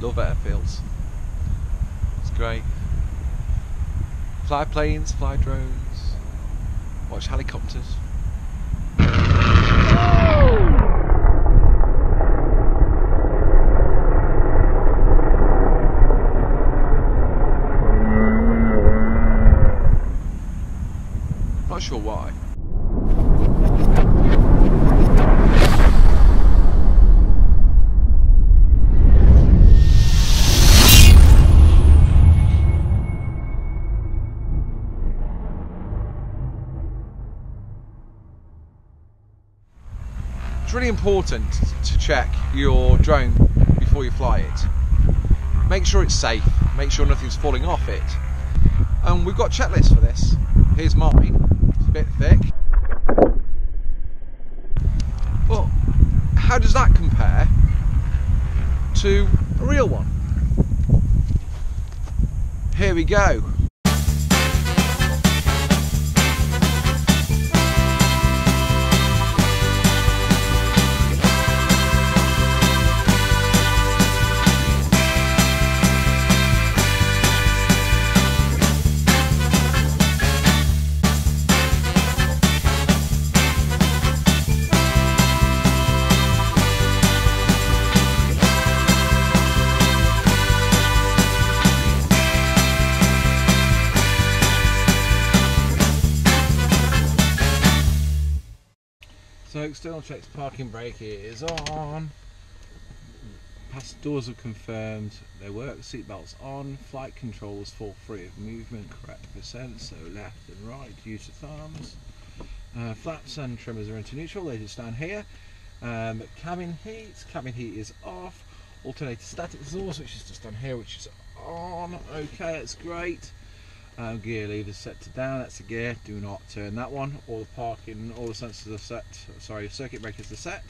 Love airfields. It's great. Fly planes, fly drones, watch helicopters. Not sure why. It's really important to check your drone before you fly it. Make sure it's safe, make sure nothing's falling off it. And we've got checklists for this. Here's mine, it's a bit thick. Well, how does that compare to a real one? Here we go. So external checks, parking brake is on, past doors are confirmed, they work, seatbelts on, flight controls fall free of movement, correct percent, so left and right, use of thumbs. Flaps and trimmers are into neutral, they just down here. Cabin heat is off, alternator static exhaust, which is just down here, which is on, okay, that's great. Gear lever set to down, that's a gear, do not turn that one. All the parking, all the sensors are set, sorry, circuit breakers are set.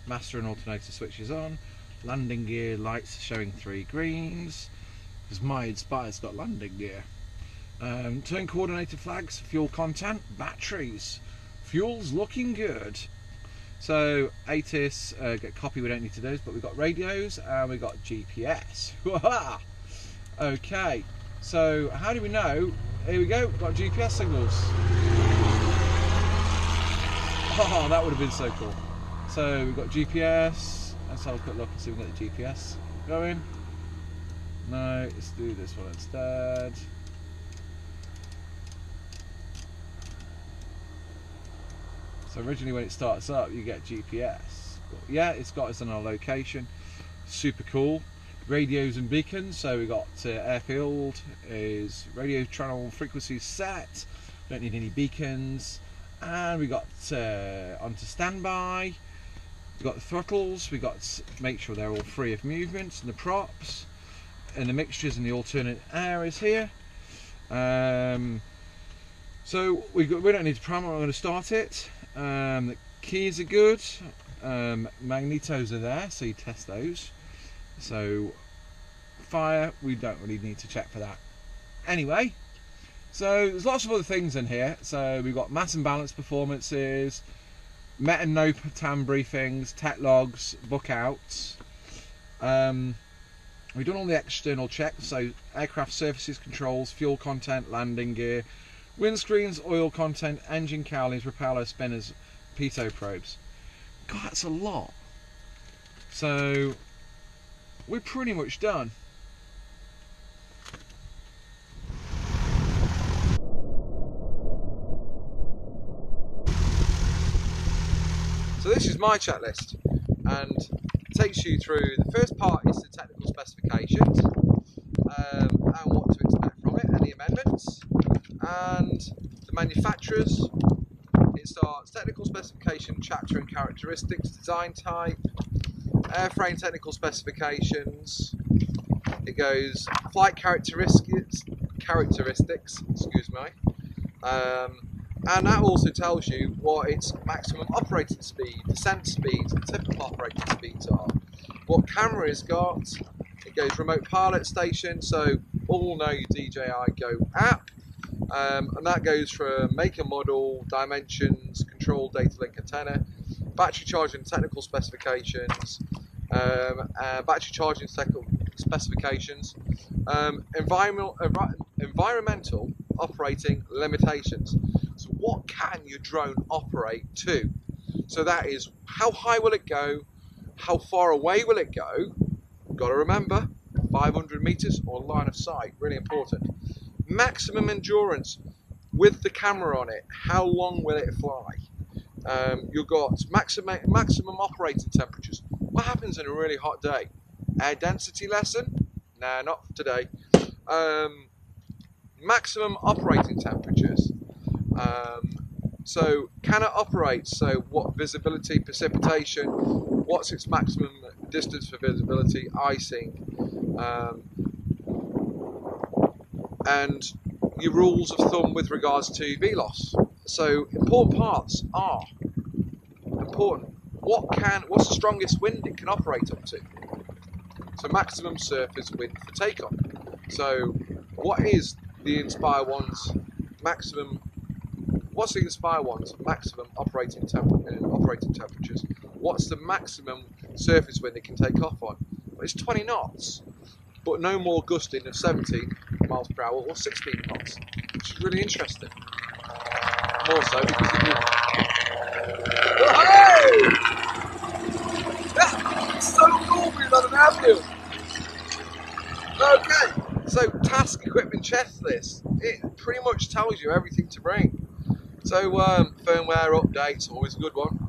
Master and alternator switches on. Landing gear lights showing 3 greens, because my Inspire's got landing gear. Turn coordinated flags, fuel content, batteries. Fuel's looking good. So ATIS, get copy, we don't need to do this, but we've got radios and we've got GPS. Okay. So how do we know? Here we go, we've got GPS signals. Oh, that would have been so cool. So we've got GPS. Let's have a quick look and see if we can get the GPS going. No, let's do this one instead. So originally when it starts up, you get GPS. But yeah, it's got us on our location. Super cool. Radios and beacons, so we got airfield is radio channel frequency set, don't need any beacons, and we got onto standby, we got the throttles, we got make sure they're all free of movement, and the props and the mixtures and the alternate areas here. So we don't need to prime, I'm going to start it. The keys are good, magnetos are there, so you test those. So fire, we don't really need to check for that. Anyway, so there's lots of other things in here. So we've got mass and balance performances, met and no TAM briefings, tech logs, book outs. We've done all the external checks, so aircraft surfaces, controls, fuel content, landing gear, windscreens, oil content, engine cowlings, propeller, spinners, pitot probes. God, that's a lot. So we're pretty much done. So this is my checklist, and it takes you through, the first part is the technical specifications, and what to expect from it, any amendments, and the manufacturers. It starts technical specification, chapter and characteristics, design type, airframe technical specifications. It goes flight characteristics, excuse me, and that also tells you what its maximum operating speed, descent speeds, and typical operating speeds are. What camera it's got. It goes remote pilot station, so all know your DJI Go app, and that goes for make and model, dimensions, control, data link antenna, battery charging technical specifications, battery charging specifications, environmental operating limitations. So what can your drone operate to? So that is, how high will it go? How far away will it go? Got to remember, 500 meters or line of sight, really important. Maximum endurance with the camera on it. How long will it fly? You've got maximum operating temperatures. What happens in a really hot day? Air density lesson? Nah, not today. Maximum operating temperatures. So can it operate? So what visibility, precipitation, what's its maximum distance for visibility, icing, and your rules of thumb with regards to VLOS. So important parts are important. What's the strongest wind it can operate up to? So maximum surface wind for takeoff. So what is the Inspire One's maximum? What's the Inspire One's maximum operating temperatures? What's the maximum surface wind it can take off on? Well, it's 20 knots, but no more gusting of 17 miles per hour or 16 knots, which is really interesting. More so because if you... Oh, hey! That's so cool being on an airfield. Okay, so task equipment checklist. It pretty much tells you everything to bring. So firmware updates, always a good one.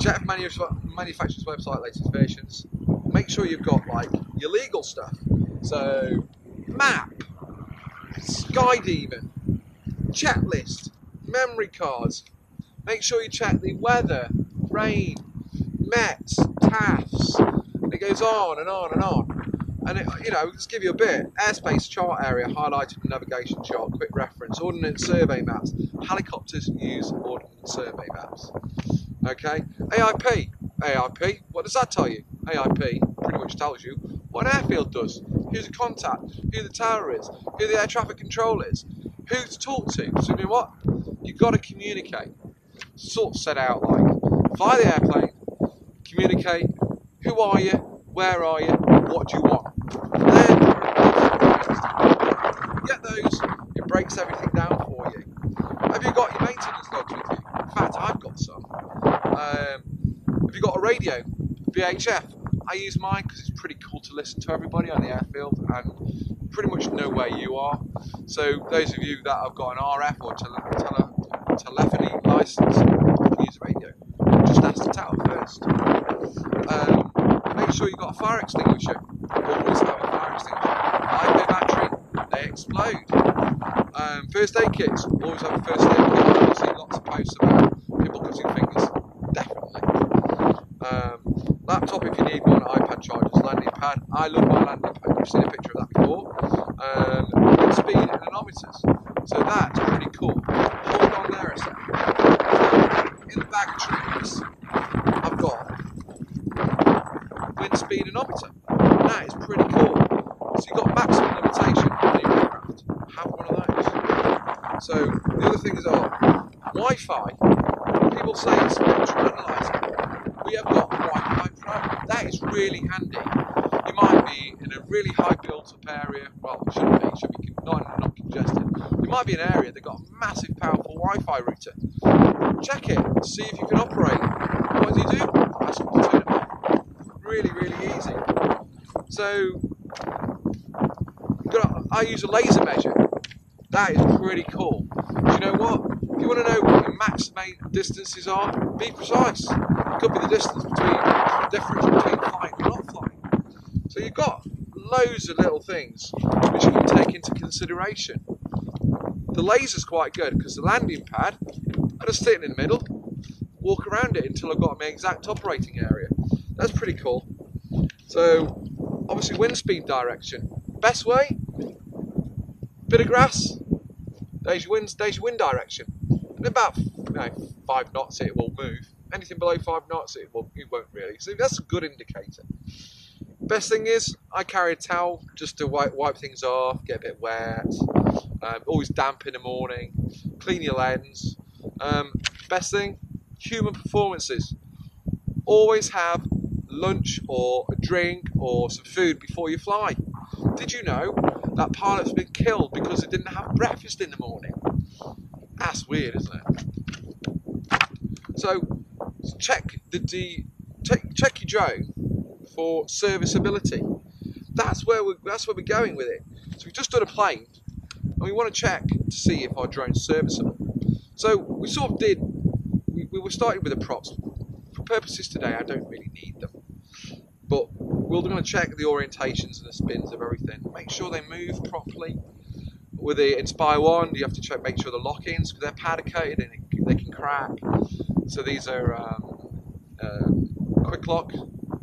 Check manufacturer's website, latest versions. Make sure you've got like your legal stuff. So map, Skydemon, checklist, memory cards. Make sure you check the weather, rain, METs, TAFs. And it goes on and on and on. And it, just give you a bit. Airspace chart area, highlighted navigation chart, quick reference, ordnance survey maps. Helicopters use ordnance survey maps. Okay, AIP, what does that tell you? AIP pretty much tells you what an airfield does, who's a contact, who the tower is, who the air traffic control is, who to talk to. So you know what? You've got to communicate. Sort of set out like, fly the airplane, communicate, who are you, where are you, what do you want? Then, get those, it breaks everything down for you. Have you got your maintenance logs with you? In fact, I've got some. Have you got a radio? VHF. I use mine because it's pretty cool to listen to everybody on the airfield and pretty much know where you are. So those of you that have got an RF or telephony license, you can use a radio. Just ask the tower first. Make sure you've got a fire extinguisher. Always have a fire extinguisher. LiPo battery, they explode. First aid kits, always have a first aid kit. You'll see lots of posts about people cutting fingers. Definitely. Laptop if you need one, iPad chargers, landing pad. I love my landing pad, you've seen a picture of that before. Wind speed anemometers. So that's pretty cool. Hold on there a second. In the bag of tricks, I've got wind speed anemometer. That is pretty cool. So you've got maximum limitation on your aircraft. Have one of those. So the other things are Wi-Fi. People say it's spectrum analyzer. We have got Wi-Fi Pro. That is really handy. You might be in a really high built-up area. Well, it shouldn't be. It should be not congested. You might be in an area that got a massive, powerful Wi-Fi router. Check it. See if you can operate. What do you do? Ask them to turn it off. Really, really easy. So I use a laser measure. That is pretty cool. Do you know what? If you want to know what your max distances are, be precise. It could be the difference between flying and not flying. So you've got loads of little things which you can take into consideration. The laser's quite good because the landing pad, I just sit in the middle, walk around it until I've got my exact operating area. That's pretty cool. So obviously wind speed direction. Best way, bit of grass, there's your wind direction. And about 5 knots it will move. Anything below 5 knots it won't really. So that's a good indicator. Best thing is I carry a towel just to wipe things off, get a bit wet. Always damp in the morning. Clean your lens. Best thing, human performances. Always have lunch or a drink or some food before you fly. Did you know that pilot's been killed because they didn't have breakfast in the morning? That's weird, isn't it? So check check your drone for serviceability. That's where we're going with it. So we've just done a plane, and we want to check to see if our drone's serviceable. So we sort of did. We were starting with the props. For purposes today, I don't really need them, but we're going to check the orientations and the spins of everything. Make sure they move properly. With the Inspire 1, you have to check, make sure the lock-ins, because they're powder coated and they can crack. So these are quick lock,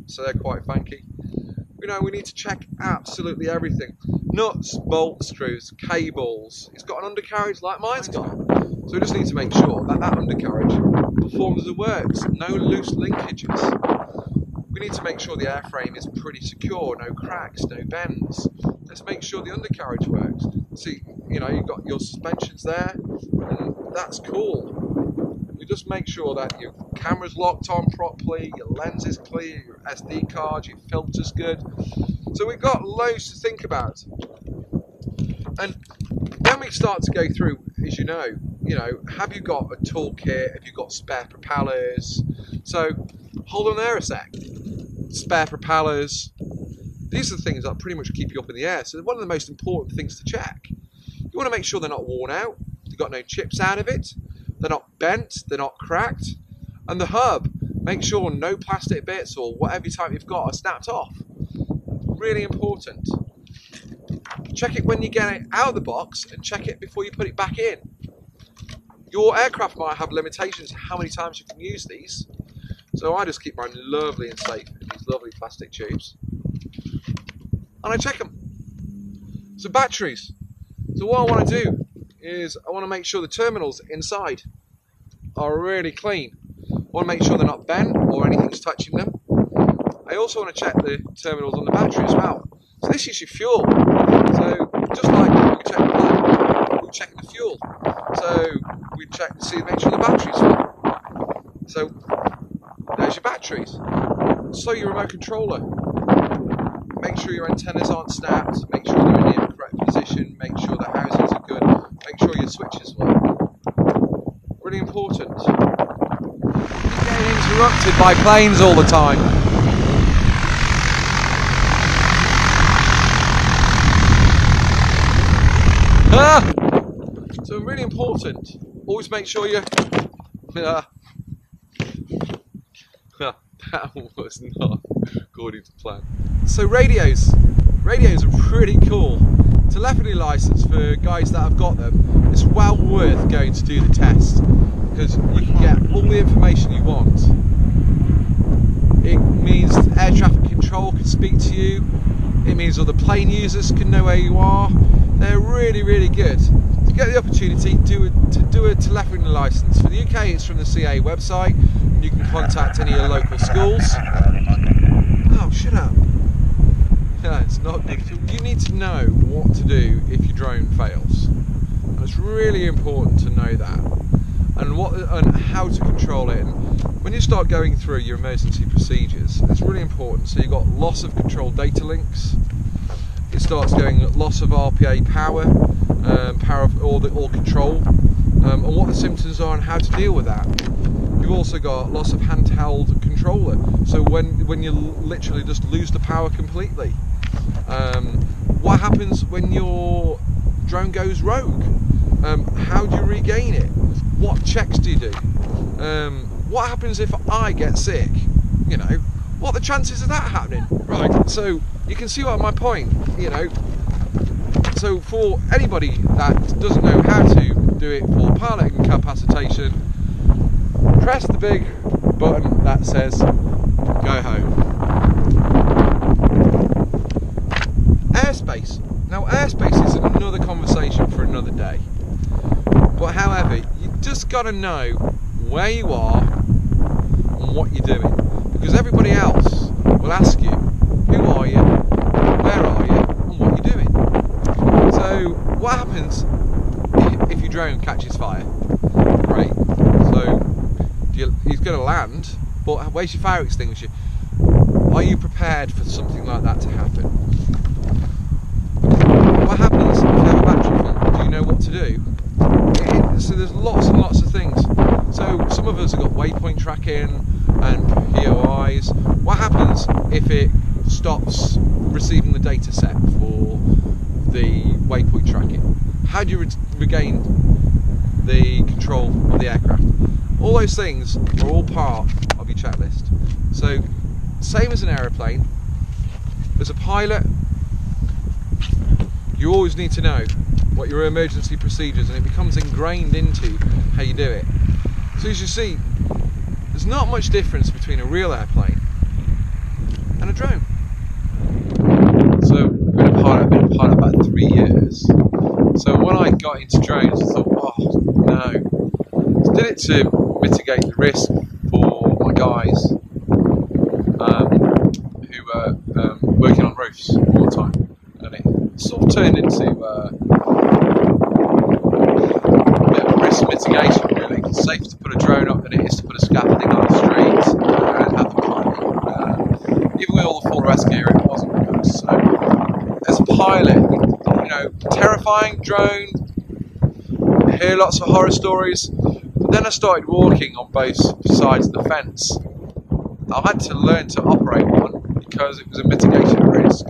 so they're quite funky. We need to check absolutely everything. Nuts, bolts, screws, cables. It's got an undercarriage like mine's got. So we just need to make sure that undercarriage performs and works. No loose linkages. We need to make sure the airframe is pretty secure, no cracks, no bends. Let's make sure the undercarriage works. See, you've got your suspensions there, and that's cool. You just make sure that your camera's locked on properly, your lens is clear, your SD card, your filter's good. So we've got loads to think about. And then we start to go through, as you know, have you got a toolkit? Have you got spare propellers? So hold on there a sec. Spare propellers. These are the things that pretty much keep you up in the air. So one of the most important things to check. You want to make sure they're not worn out. You've got no chips out of it. They're not bent. They're not cracked. And the hub, make sure no plastic bits or whatever type you've got are snapped off. Really important. Check it when you get it out of the box and check it before you put it back in. Your aircraft might have limitations how many times you can use these. So I just keep mine lovely and safe in these lovely plastic tubes. And I check them. So batteries. So what I want to do is I want to make sure the terminals inside are really clean. I want to make sure they're not bent or anything's touching them. I also want to check the terminals on the battery as well. So this is your fuel. So just like we check the plane, we're checking the fuel. So we check to see, make sure the battery's full. So there's your batteries. So your remote controller. Make sure your antennas aren't snapped. Make sure they're in the correct position. Make sure the housings are good. Make sure your switches work. Really important. You're getting interrupted by planes all the time. So really important. Always make sure you. That was not according to plan. So radios are pretty cool. Telephony license for guys that have got them. It's well worth going to do the test because you can get all the information you want. It means air traffic control can speak to you. It means other plane users can know where you are. They're really, really good. To get the opportunity to do a telephony license. For the UK, it's from the CA website. And you can contact any of your local schools. Oh, shut up. Yeah, it's not. You need to know what to do if your drone fails. And it's really important to know that. And how to control it. And when you start going through your emergency procedures, it's really important. So you've got loss of control data links. It starts going loss of RPA power, power of all control, and what the symptoms are and how to deal with that. You've also got loss of handheld controller. So when you literally just lose the power completely. What happens when your drone goes rogue? How do you regain it? What checks do you do? What happens if I get sick? What are the chances of that happening? Right, so you can see what my point, So for anybody that doesn't know how to do it for pilot incapacitation, press the big button that says go home. Airspace. Now airspace is another conversation for another day. But however, you just got to know where you are and what you're doing. Because everybody else will ask you, who are you, where are you, and what you're doing. So what happens if your drone catches fire? Great. So he's going to land, but where's your fire extinguisher? Are you prepared for something like that to happen? What happens if you have a battery fault? Do you know what to do? So there's lots and lots of things. So some of us have got waypoint tracking and POIs. What happens if it stops receiving the data set for the waypoint tracking? How do you regain the control of the aircraft? All those things are all part of your checklist. So same as an aeroplane, as a pilot, you always need to know what your emergency procedures, and it becomes ingrained into how you do it. So as you see, there's not much difference between a real airplane and a drone. So I've been a pilot about 3 years. So when I got into drones, I thought, oh no. So did it to mitigate the risk for my guys who were working on roofs all the time, and it sort of turned into a bit of risk mitigation, really. It's safer to put a drone up than it is to put a scaffolding on the street and have them climbing. Even with all the full rest gear, it wasn't good. So as a pilot, you know, terrifying drone, hear lots of horror stories, but then I started walking on both sides of the fence. I had to learn to operate one because it was a mitigation risk.